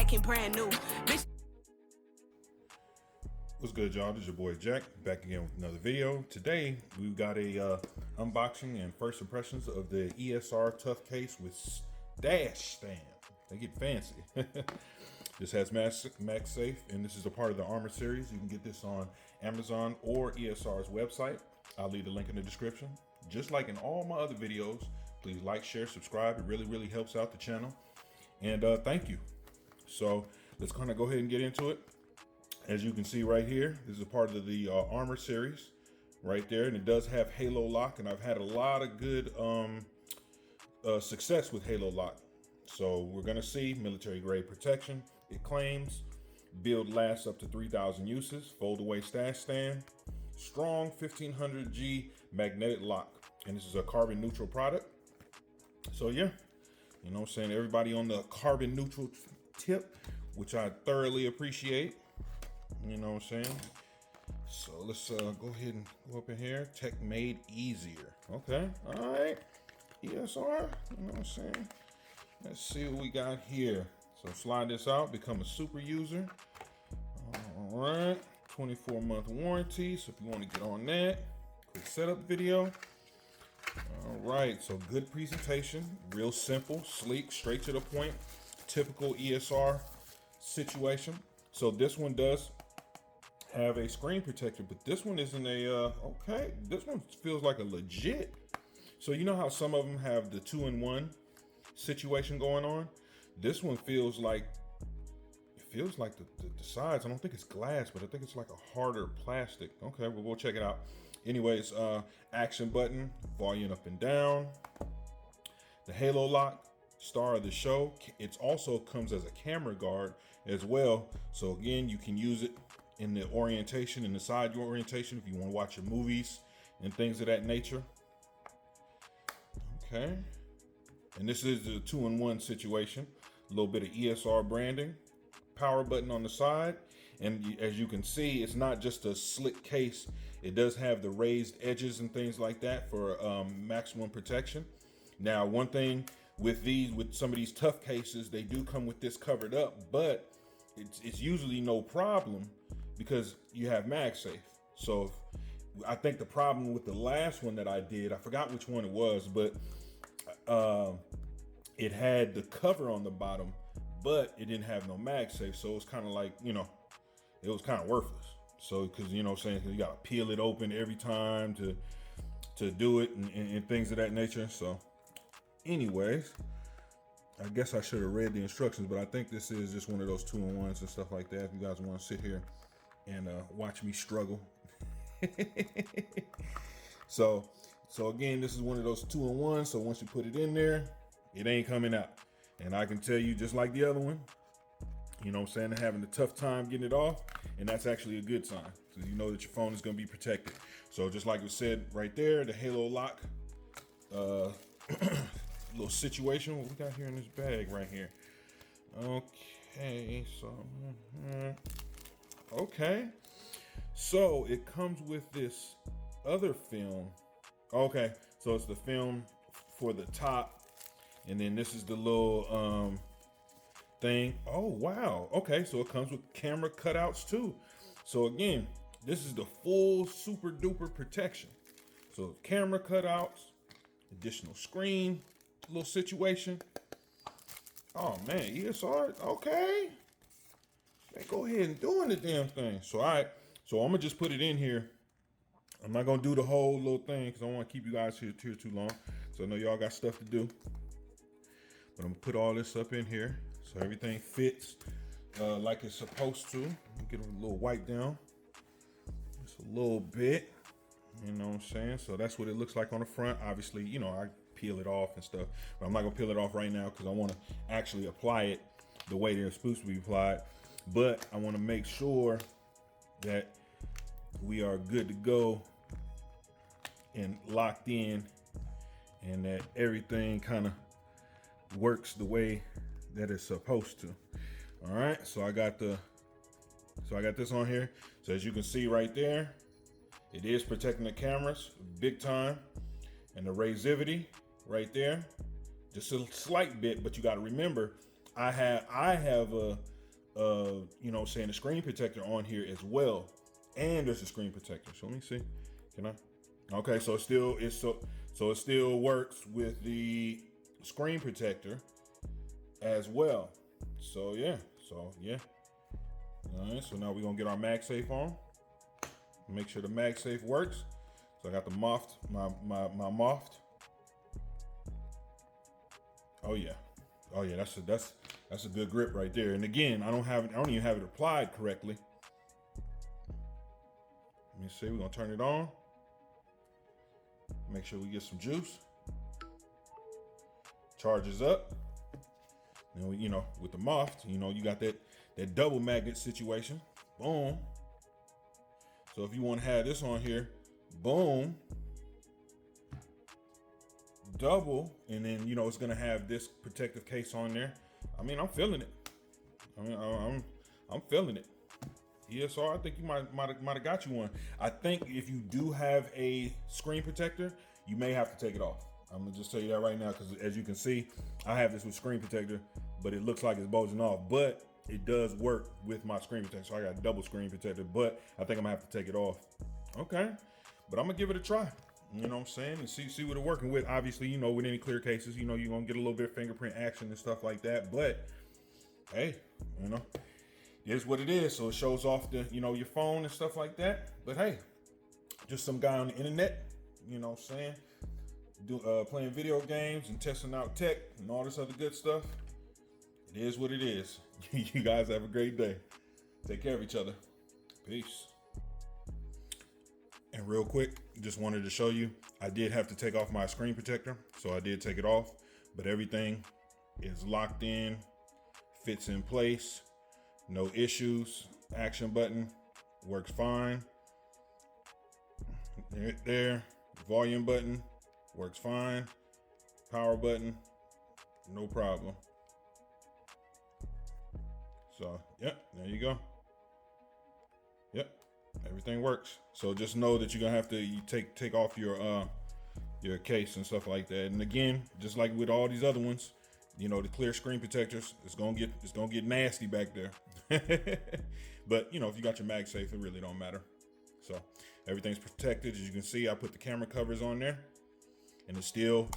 acting brand new. Bitch. What's good, y'all? This is your boy Jack, back again with another video. Today we've got a unboxing and first impressions of the ESR tough case with dash stand. They get fancy. This has MagSafe, and this is a part of the Armor series. You can get this on Amazon or ESR's website. I'll leave the link in the description. Just like in all my other videos, please like, share, subscribe. It really helps out the channel. And thank you. So let's kind of go ahead and get into it. As you can see right here, this is a part of the Armor series right there, and it does have Halo Lock, and I've had a lot of good success with Halo Lock. So we're gonna see military grade protection. It claims build lasts up to 3,000 uses, fold away stash stand, strong 1500G magnetic lock, and this is a carbon neutral product. So yeah, you know what I'm saying, everybody on the carbon neutral tip, which I thoroughly appreciate. You know what I'm saying? So let's go ahead and go up in here. Tech made easier. Okay, all right. ESR, you know what I'm saying? Let's see what we got here. So slide this out, become a super user. All right, 24-month warranty. So if you want to get on that, quick setup video. All right, so good presentation, real simple, sleek, straight to the point, typical ESR situation. So this one does have a screen protector, but this one isn't a, okay, this one feels like a legit. So you know how some of them have the 2-in-1 situation going on? This one feels like, it feels like the sides, I don't think it's glass, but I think it's like a harder plastic. Okay, well, we'll check it out. Anyways, action button, volume up and down. The Halo Lock, star of the show. It also comes as a camera guard as well. So again, you can use it in the orientation, in the side orientation, if you want to watch your movies and things of that nature. Okay. And this is a 2-in-1 situation. A little bit of ESR branding, power button on the side. And as you can see, it's not just a slick case. It does have the raised edges and things like that for maximum protection. Now, one thing with some of these tough cases, they do come with this covered up, but it's usually no problem because you have MagSafe. So I think the problem with the last one that I did, I forgot which one it was, but it had the cover on the bottom, but it didn't have no MagSafe. So it was kind of like, you know, it was kind of worthless. So, cause you know what I'm saying, 'cause you gotta peel it open every time to do it and things of that nature. So anyways, I guess I should have read the instructions, but I think this is just one of those 2-in-1s and stuff like that. If you guys want to sit here and watch me struggle. So again, this is one of those 2-in-1s. So once you put it in there, it ain't coming out. And I can tell you, just like the other one, you know what I'm saying, they're having a tough time getting it off, and that's actually a good sign. So you know that your phone is going to be protected. So just like we said right there, the Halo Lock little situation, what we got here in this bag right here. Okay, so okay, so it comes with this other film. Okay, so it's the film for the top, and then this is the little thing. Oh wow, okay, so it comes with camera cutouts too. So again, this is the full super duper protection. So camera cutouts, additional screen, little situation. Oh man, ESR, okay. They go ahead and doing the damn thing. So all right, so I'm gonna just put it in here. I'm not gonna do the whole little thing because I don't want to keep you guys here too long. So I know y'all got stuff to do. But I'm gonna put all this up in here so everything fits like it's supposed to. Get a little wipe down, just a little bit. You know what I'm saying? So that's what it looks like on the front. Obviously, you know, I peel it off and stuff, but I'm not gonna peel it off right now because I want to actually apply it the way they're supposed to be applied. But I want to make sure that we are good to go and locked in, and that everything kind of works the way that it's supposed to. All right, so I got this on here. So as you can see right there, it is protecting the cameras big time, and the razivity right there, just a slight bit, but you got to remember I have you know, saying a screen protector on here as well, and there's a screen protector. So let me see. Can I? Okay, so it still works with the screen protector as well. So yeah. All right. So now we're gonna get our MagSafe on. Make sure the MagSafe works. So I got the my Moft. Oh yeah. That's a good grip right there. And again, I don't even have it applied correctly. Let me see. We're gonna turn it on. Make sure we get some juice. Charges up. And you know, with the Moft, you know, you got that double magnet situation. Boom. So if you want to have this on here, boom, double, and then you know it's gonna have this protective case on there. I mean, I'm feeling it. I'm feeling it. ESR, I think you might have got you one. I think if you do have a screen protector, you may have to take it off. I'm gonna just tell you that right now, because as you can see, I have this with screen protector, but it looks like it's bulging off. But it does work with my screen protector, so I got a double screen protector. But I think I'm gonna have to take it off. Okay, but I'm gonna give it a try. You know what I'm saying? And see what it's working with. Obviously, you know, with any clear cases, you know, you're gonna get a little bit of fingerprint action and stuff like that. But hey, you know, it is what it is. So it shows off the, you know, your phone and stuff like that. But hey, just some guy on the internet, you know what I'm saying? Playing video games and testing out tech and all this other good stuff. It is what it is. You guys have a great day. Take care of each other. Peace. And real quick, just wanted to show you, I did have to take off my screen protector, so I did take it off, but everything is locked in, fits in place, no issues. Action button works fine. There, volume button works fine. Power button, no problem. So, yep, there you go. Yep, everything works. So just know that you're gonna have to take off your case and stuff like that. And again, just like with all these other ones, you know, the clear screen protectors, it's gonna get nasty back there. But you know, if you got your MagSafe, it really don't matter. So everything's protected. As you can see, I put the camera covers on there, and it's still,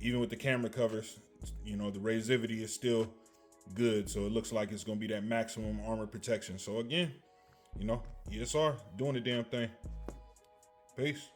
even with the camera covers, you know, the resivity is still good. So it looks like it's gonna be that maximum armor protection. So again, you know, ESR doing the damn thing. Peace.